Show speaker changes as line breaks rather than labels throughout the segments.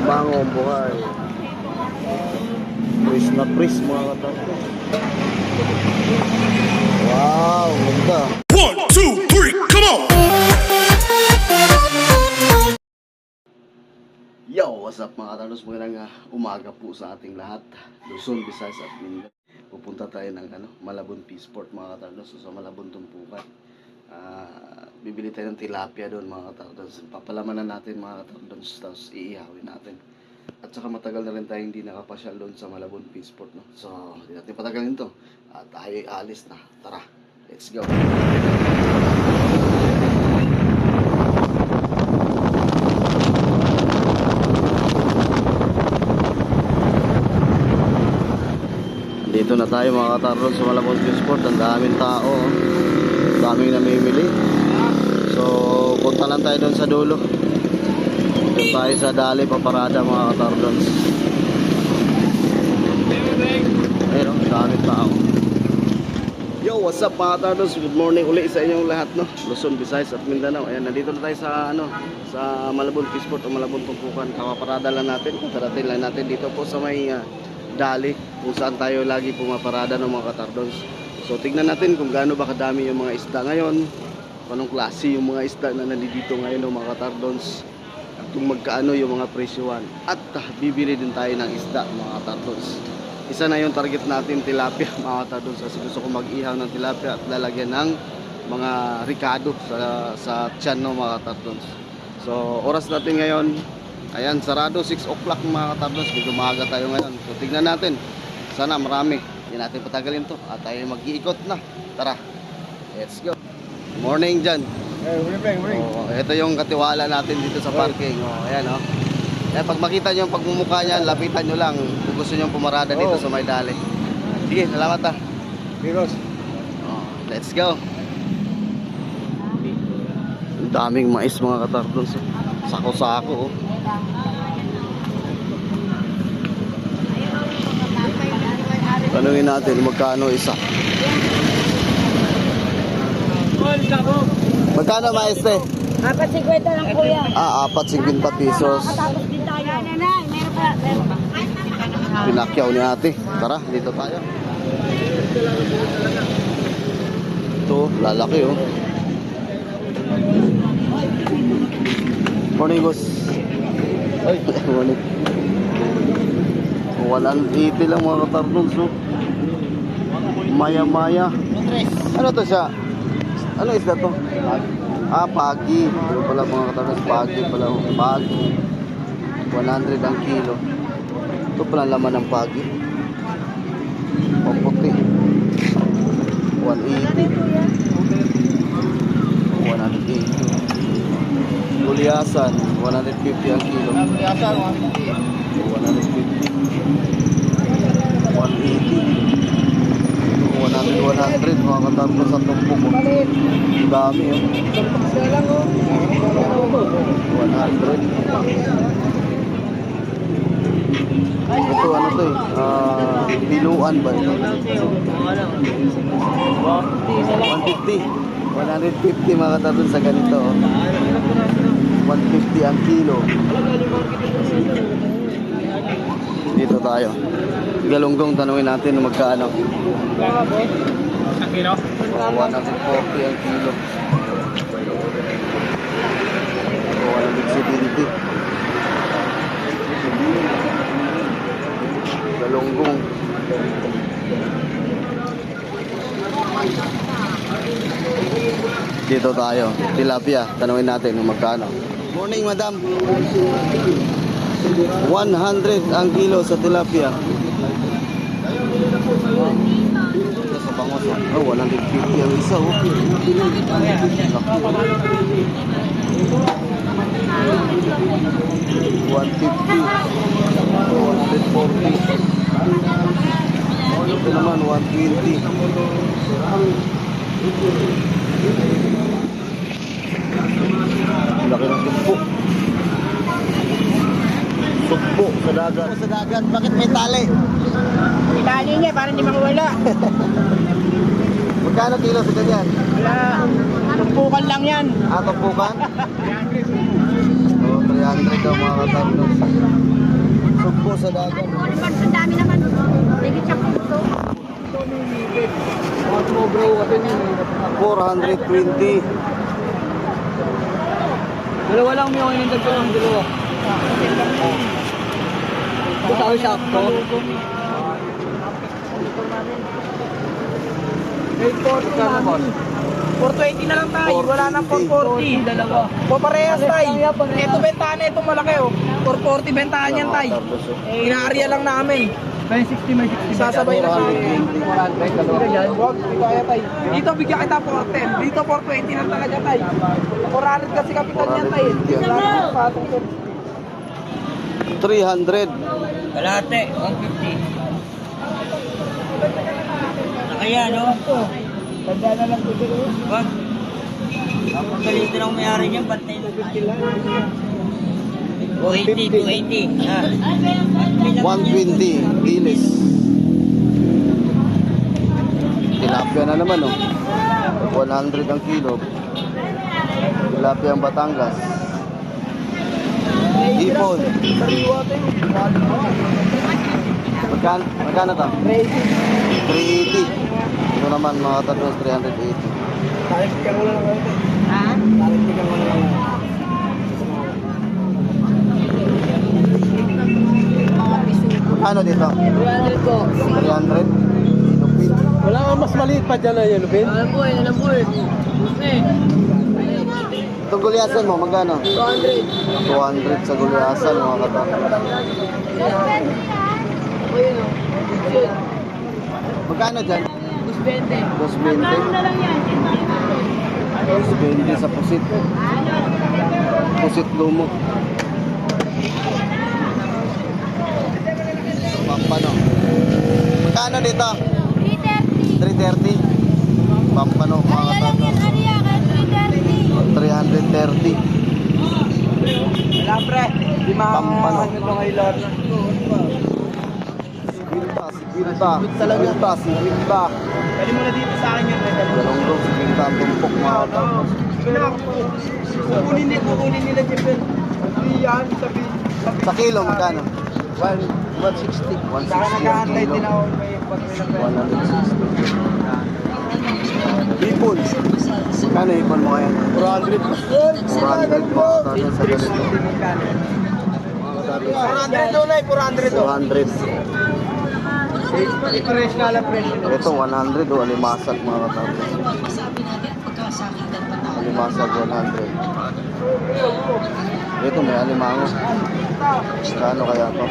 Bango ang buhay. Pris na pris mga katardo. Wow, ganda.
1, 2, 3, come on!
Yo, what's up mga katardos? Magandang umaga po sa ating lahat. Luzon, Visayas at Mindanao. Pupunta tayo ng Malabon Peaceport mga katardos. So, sa Malabon Tumpukan. Bibili tayo ng tilapia doon mga katardos. Papalamanan natin mga katardos. Tapos iihawin natin. At saka matagal na rin tayo hindi nakapasyal doon sa Malabon Peaceport, no? So, hindi natin patagalin to. At tayo alis na. Tara, let's go. Dito na tayo mga katarod sa Malabon Peaceport. Ang daming tao, ang daming namimili. So punta lang tayo doon sa dulo. Doon tayo sa dali paparada mga katarod. Ayun, ang daming tao. Yo, what's up mga katarod? Good morning uli sa inyong lahat, no? Luzon, Visayas at Mindanao. Ayan, nandito na tayo sa sa Malabon Peaceport o Malabon Tumpukan. Kapaparada lang natin, katarating lang natin dito po sa may dali kung saan tayo lagi pumaparada ng mga katardons. So tignan natin kung gaano ba kadami yung mga isda ngayon, anong klase yung mga isda na nandito ngayon ng mga katardons, at kung magkaano yung mga presyuhan. At bibili din tayo ng isda mga katardons. Isa na yung target natin, tilapia mga katardons, kasi gusto ko mag-ihaw ng tilapia at lalagyan ng mga ricado sa tiyan ng mga katardons. So oras natin ngayon, ayan, sarado 6 o'clock mga katardos. Medyo maaga tayo ngayon. So tignan natin. Sana marami. Hindi natin patagalin to. At tayo mag-iikot na. Tara. Let's go. Morning dyan.
Hey, morning.
Oh, ito yung katiwala natin dito sa parking. Oh, ayan oh. Kaya pag makita nyo yung pagmumukha niyan, lapitan nyo lang kung gusto nyo pumarada dito sa Maydali. Sige, salamat ah.
Biros.
Oh, let's go. Ang daming mais mga katardos. Sako-sako oh. Tanungin natin magkano isa. Magkano maeste?
4.50 lang kuya.
4.50 pesos.
Tapos din tayo. Meron pa.
Pinakyaw ni ate. Tara, dito tayo. Ito, lalaki oh. Morning boss. Ay, morning. 180 lang mga katardons, no? Maya-maya. Ano to siya? Ano isda to? Pagi. Ano pala mga katardons? Pagi pala. Pagi. 100 ang kilo. Ito pala laman ng pagi. Puti. 180. 180. Gulyasan. 150 ang kilo. 150. 180 100 mga katarpo sa tumpok oh. Dami oh. 100. Ito ano to biluan ba ito? 150 150 mga katarpo sa ganito oh. 150 ang kilo. Dito tayo. Galunggong, tanungin natin kung magkano.
Ang kilo?
140 ang kilo. 170. Galunggong. Dito tayo. Tilapia, tanungin natin kung magkano. Morning, madam. 100 ang kilo sa tilapia. Ito sa bangos. Oh, 150 ang isa oh. 150. Ito naman 120. Laki ng tumpo. Sugpo sa dagat. Sa dagat, bakit may tali?
May tali niya para hindi makawala.
Magkano kilo sa ganyan?
Wala. Tumpukan lang yan.
Tumpukan? Oh, 300 daw mga katarnos. sa dagat.
Ang dami naman. Higit siya puso.
420.
Dalawa lang may yung nagdag ko ng dalawa. Ito sa akin sakto.
420 na lang tayo, wala nang 440.
Dalawa.
Paparehas tayo. Ito bentahan, ito malaki oh. 440 bentahan yan tayo. Inaarya lang namin.
May 60, may 60.
Sasabay na tayo. Wag, dito kaya tayo. Dito bigyan kita 410. Dito 420 na talaga tayo. 400 kasi kapitan yan tayo. Wala nang patong to.
300.
Kalate, 150. Nakaya, no?
Tanda na lang dito.
Wag. Ang pagalitin ang mayari niyan, ba't na ito? 280, 280. Ha?
120. Dilis. Tilapia na naman, oh. 100 ang kilo. Tilapia ang Batangas. Ipon. Magkano to? 380. Ito naman mga tatlos, 380.
Tayo bigyan mo lang natin.
Ha?
Tayo bigyan mo lang.
Ano dito?
200 ko.
300? Lupit.
Wala nga mas maliit pa dyan na yun, Lupin.
Alam po eh.
Itong gulyasan mo, magkano?
200.
200 sa gulyasan mga tatlos.
O yun o. Yun.
Magkano dyan?
220.
220.
na lang yan.
220 sa pusit. Pusit lumok. Pampano. Magkano dito?
330.
330. Pampano mga
Ariya lang yan,
tatlos.
Ariya. Kaya 330.
330.
Wala pre. Di
Pampano.
ito ngayon.
Sigwinta.
Pwede mo na dito sa akin yun.
Galong bro, sigwinta ang tumpok mga tatlos.
Kukunin nila Jeffel. Yan, sabi.
Sa kilo, magkano?
160.
160
Saka
ang
nag-aantay
kilo.
din ako may pagkailan pa.
160. Ipon. Magkano ipon mo ngayon? 400 mga tatlos sa ganito.
400 doon ay 400 doon.
400.
Pares nga lang presyo.
Ito 100 o alimasag mga katapos. Alimasag 100. Ito may alimango. Kano kaya to?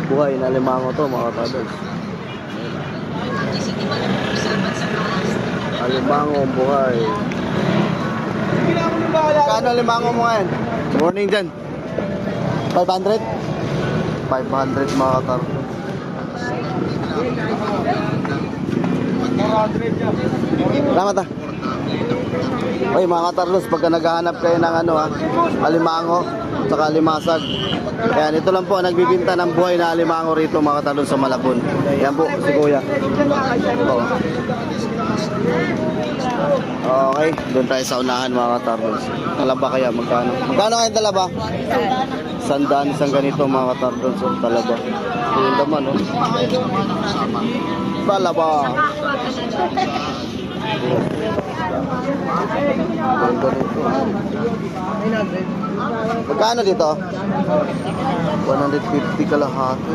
Buhay na alimango to mga katapos. Alimango buhay. Kano alimango mo ngayon? Morning dyan. 500? 500 mga katapos. Salamat ah. Oy mga katarlos, pagka naghahanap kayo ng ano ha, alimango, saka alimasag. Ayan, ito lang po ang nagbibinta ng buhay na alimango rito mga katarlos sa Malabon. Ayan po, si Kuya. Ito. Okay, doon tayo sa unahan mga katarlos. Talaba kaya, magkano? Magkano kayo talaba? 100 isang ganito mga katarlos. So, talaba. Ito yung laman, no? Talaba. Ganda nito. Magkano dito? 150 kalahati.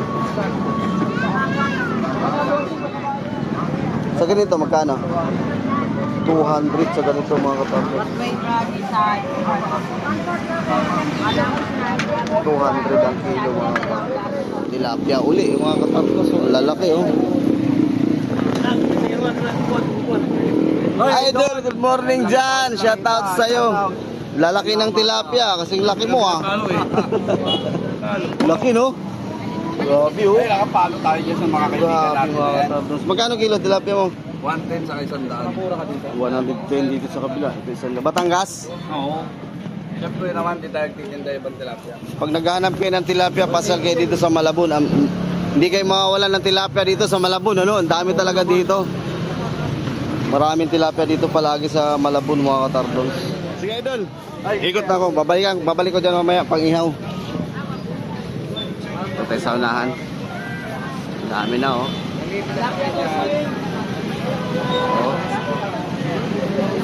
Sa ganito, magkano? 200 sa ganito mga kapatid. 200 ang kilo mga kapatid. Tilapia uli mga kapatid. So, lalaki oh. Idol, good morning dyan. Shout out sa'yo. Lalaki ng tilapia, kasing laki mo ah. Laki no? Grabe oh.
Nakapalo tayo dyan sa mga
Grabe mga katabos. Magkano kilo tilapia mo?
110 sa isang daan. Mura ka dito.
110 dito sa kabila. Ito isang Batangas.
Oo. Siyempre naman, di tayo titinda ibang tilapia.
Pag naghahanap kayo ng tilapia, pasal kayo dito sa Malabon. Hindi kayo makawalan ng tilapia dito sa Malabon. Ano? Ang dami talaga dito. Maraming tilapia dito palagi sa Malabon mga katardons. Sige idol. Ikot na ako. Babalik ko dyan mamaya pang ihaw. tayo sa unahan. Ang dami na oh.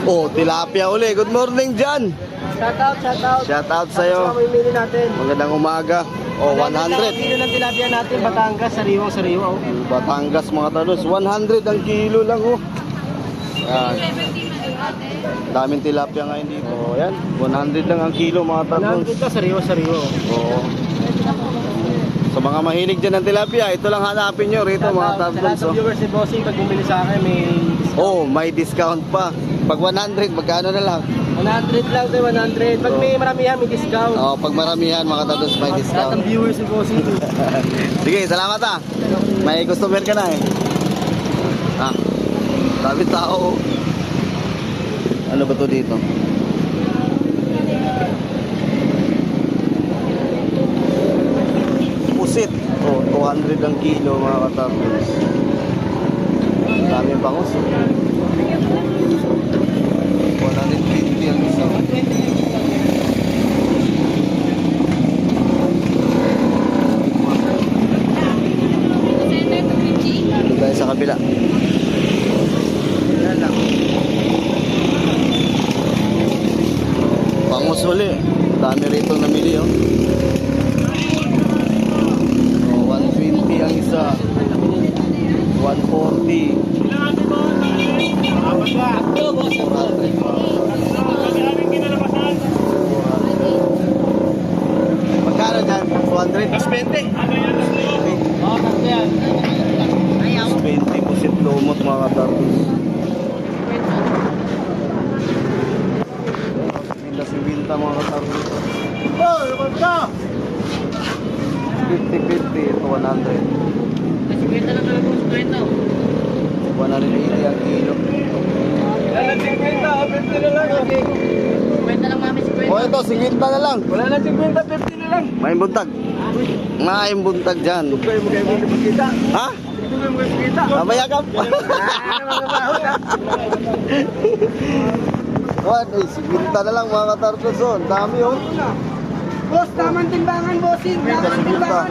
Oh, tilapia uli. Good morning dyan.
Shout out, shout out.
Shout out sa'yo.
Sa mamimili natin.
Magandang umaga. Oh, 100.
Kilo ng tilapia natin, Batangas, sariwa. Oh.
Batangas mga talos. 100 ang kilo lang oh. Yan. Daming tilapia ngayon dito. Oh, yan. 100 lang ang kilo mga talos.
100 ka, sariwa.
Oo. Sa mga mahilig dyan ng tilapia, ito lang hanapin nyo rito mga
Sa lahat
talos.
ng viewers ni Bossing, pag bumili sa akin, may
Oh, may discount pa. Pag 100, magkano na lang?
100 lang tayo, 100. Pag may maramihan, may discount.
Oh, pag maramihan mga talos, may
Lahat
discount.
ng viewers ni Bossing.
Sige, salamat ah. May customer ka na eh. Ah, sabi tao. Ano ba to dito? Pusit. Oh, 200 ang kilo mga katartos. Dami bangus. 120 ang isa. Dito tayo sa kabila. Yan lang. Bangus uli. Dami rito namili oh. Oh, 120 ang isa. 140. Magkano dyan? 200? 20. 20 pusit lumot mga katartos. Sinta mga katartos. Oh, naman ka! 50-50 ito 100. 180 ang kilo.
Wala 50 na lang.
Oh, ito, 50 na lang.
Wala na 50, 50 na lang.
May buntag. May buntag dyan.
Kayo mo kita.
Ha?
Ito mo kita.
Mamaya ka. What? Ay, 50 na lang mga katartos. Oh. Ang dami oh.
Boss, tamang timbangan, bossing. Tamang timbangan.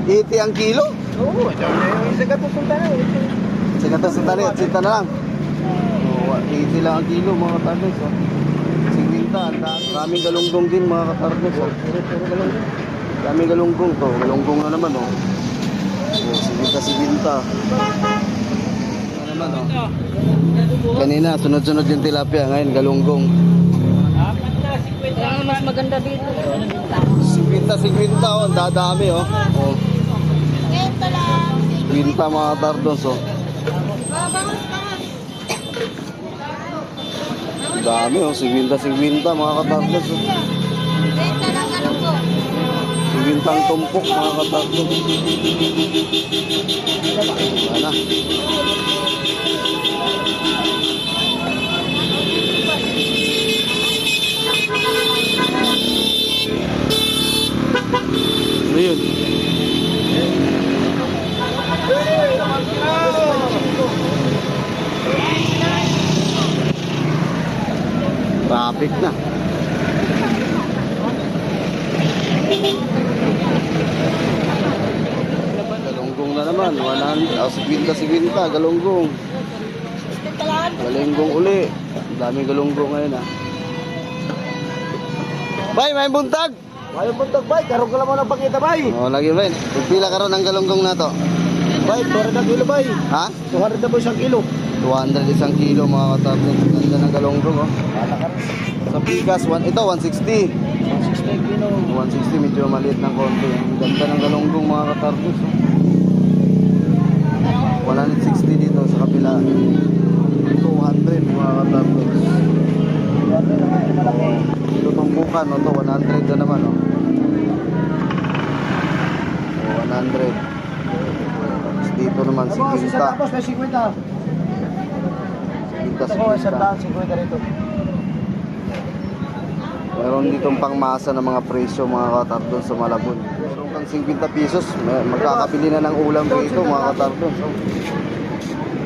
80 ang kilo?
Oo, isa ka pupunta na.
Sige to sa tali at sinta na lang. Oh, 80 lang ang kilo mga katartos. Oh. 50, ang dami. Maraming galunggong din mga katartos. Oh. Daming galunggong to. Galunggong na naman oh. Oh, 50. Ano naman oh. Kanina, sunod-sunod yung tilapia. Ngayon, galunggong.
Mas maganda dito.
50 oh. Ang dadami oh. Oh.
Ito lang.
50 mga tardos oh. Ang dami oh. 50 mga katardos oh.
Ito lang ano po.
50 ang tumpok mga katardos. Ano? Ano yun? Traffic na. Galunggong na naman. 50 galunggong. Galunggong uli. Ang daming galunggong ngayon ah. Bay, may buntag!
Ayaw puntag, bay. Karong ka lang mo ng pakita, bay.
Oh, lagi bay. Pagpila ka ron ng galunggong na to.
Bay, 200 na kilo, bay.
Ha?
200 na po isang kilo.
200 isang kilo mga katartos. Ganda ng galunggong oh. Sa pikas, ito 160.
60 kilo.
160 medyo maliit ng konti. Ang ganda ng galunggong mga katartos. Oh. 160 dito sa kabila. 200 mga katartos. Ito tumpukan, no? Ito 100 na naman. Oh. 100. Tapos dito naman
Tapos, isa
50.
tapos, may 50.
50,
Ako, isa
50.
50 rito.
Meron ditong pangmasa ng mga presyo mga katardon sa Malabon. Meron kang 50 pesos, magkakabili na ng ulam dito mga katardon. So,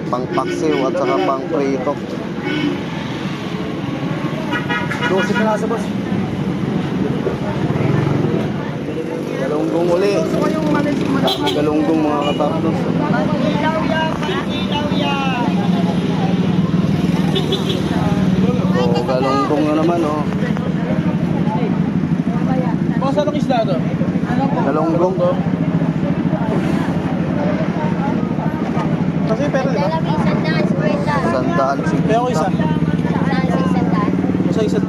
pang paksiw at saka pang prito.
12 na nasa, boss.
Galunggong galunggong.
Kasi pera diba?
Dala may sandaan, skwenta.
Sandaan,
Kaya ako isa.
Sandaan sa sandaan.
Sa isa.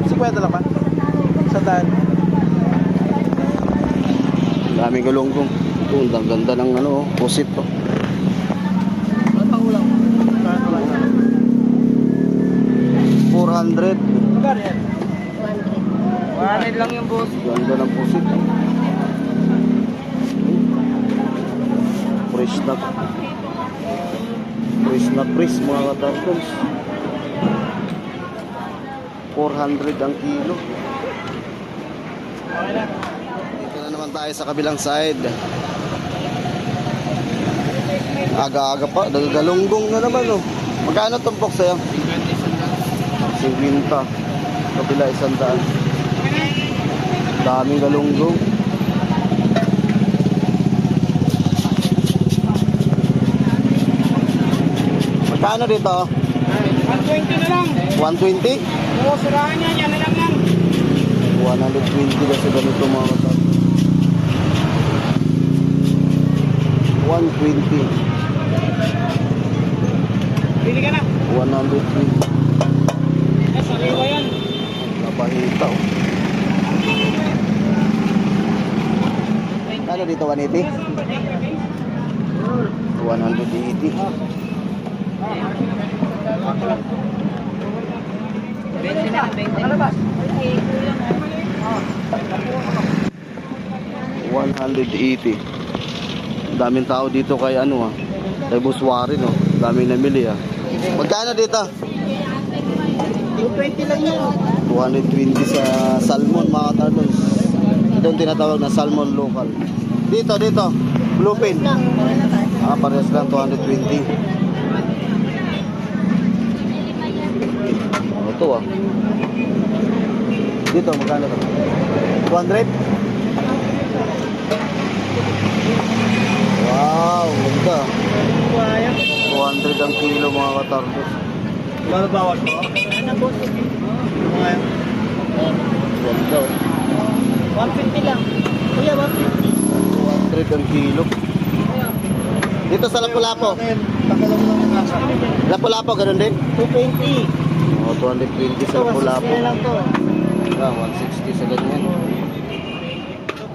50 lang ba? Sandaan.
Daming galunggong. Ito, ang ganda ng ano, pusit to.
Ano pang ulam?
400.
Magkano yan?
200.
100 lang yung boss.
Ganda ng pusit. Fresh na. Fresh na fresh mga katartons. 400 ang kilo. Dito na naman tayo sa kabilang side. Aga-aga pa, galunggong na naman oh. Magkano tumpok sa'yo? 50. Kabila 100. Daming galunggong. Magkano dito?
120 na lang.
120?
Oo, sirahan niya. Yan na lang yan.
120 kasi ganito mga kata. 120.
Bili ka na.
120.
Saliwa yan.
Napahita oh. Ano dito 180? 180. 180. Daming tao dito kay ano kay Boss Warren oh. Daming namili Magkano dito?
220 lang yan.
220 sa salmon mga tartons. Ito yung tinatawag na salmon local. Dito, bluefin. Parehas lang 220. Ito Dito, magkano to? 200? Wow, ganda. 200 ang kilo mga katardos.
Ano bawal po?
Ganda
150 lang. Kuya, 150.
200 ang kilo. Dito sa Lapu-Lapu.
Tanggalan mo lang yung nasa.
Lapu-Lapu, ganun din?
220.
220 sa Lapu-Lapu.
lang to.
160 sa ganyan.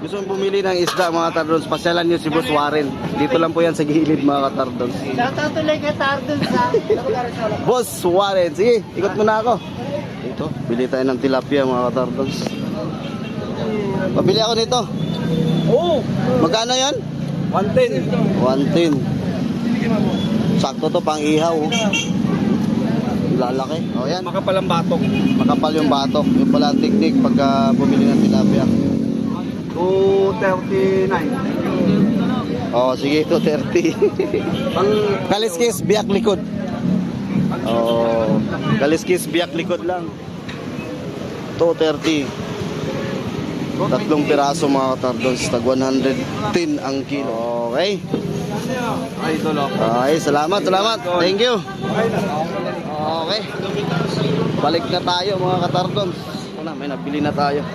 Gusto mong bumili ng isda mga katardons, pasyalan nyo si Boss Warren. Dito lang po yan sa gilid mga katardons.
Shoutout tuloy kay Tardon sa...
Boss Warren, sige, ikot mo na ako. Ito, bili tayo ng tilapia mga katardons. Pabili ako nito.
Oo.
Magkano yan?
110.
110. Sakto to, pang ihaw. Lalaki. O yan,
Makapalang batok.
makapal yung batok. Yung pala ang teknik pagka bumili ng tilapia.
239.
Oh, sige, 230. Kaliskis, biyak likod. Oh, kaliskis, biyak likod lang. 230. Tatlong piraso mga katardons, tag 110 ang kilo. Okay?
Ay, ito lang.
Okay, salamat. Thank you. Okay. Balik na tayo mga katardons. Wala, may nabili na tayo.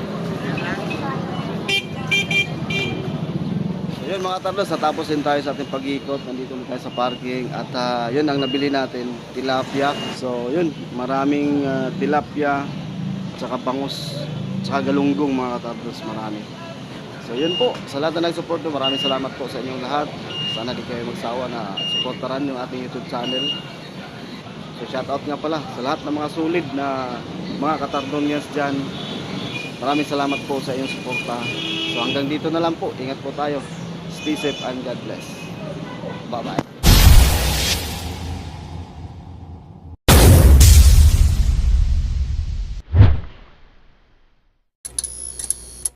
Yun mga tardos, natapos din tayo sa ating pag-ikot. Nandito na tayo sa parking. At yun ang nabili natin, tilapia. So yun, maraming tilapia, tsaka bangus, tsaka galunggong mga tardos, marami. So yun po, sa lahat na nag-support, maraming salamat po sa inyong lahat. Sana di kayo magsawa na supportaran yung ating YouTube channel. So shoutout nga pala sa lahat ng mga solid na mga katardonians dyan. Maraming salamat po sa inyong suporta. So hanggang dito na lang po, ingat po tayo. Stay safe and God bless. Bye-bye.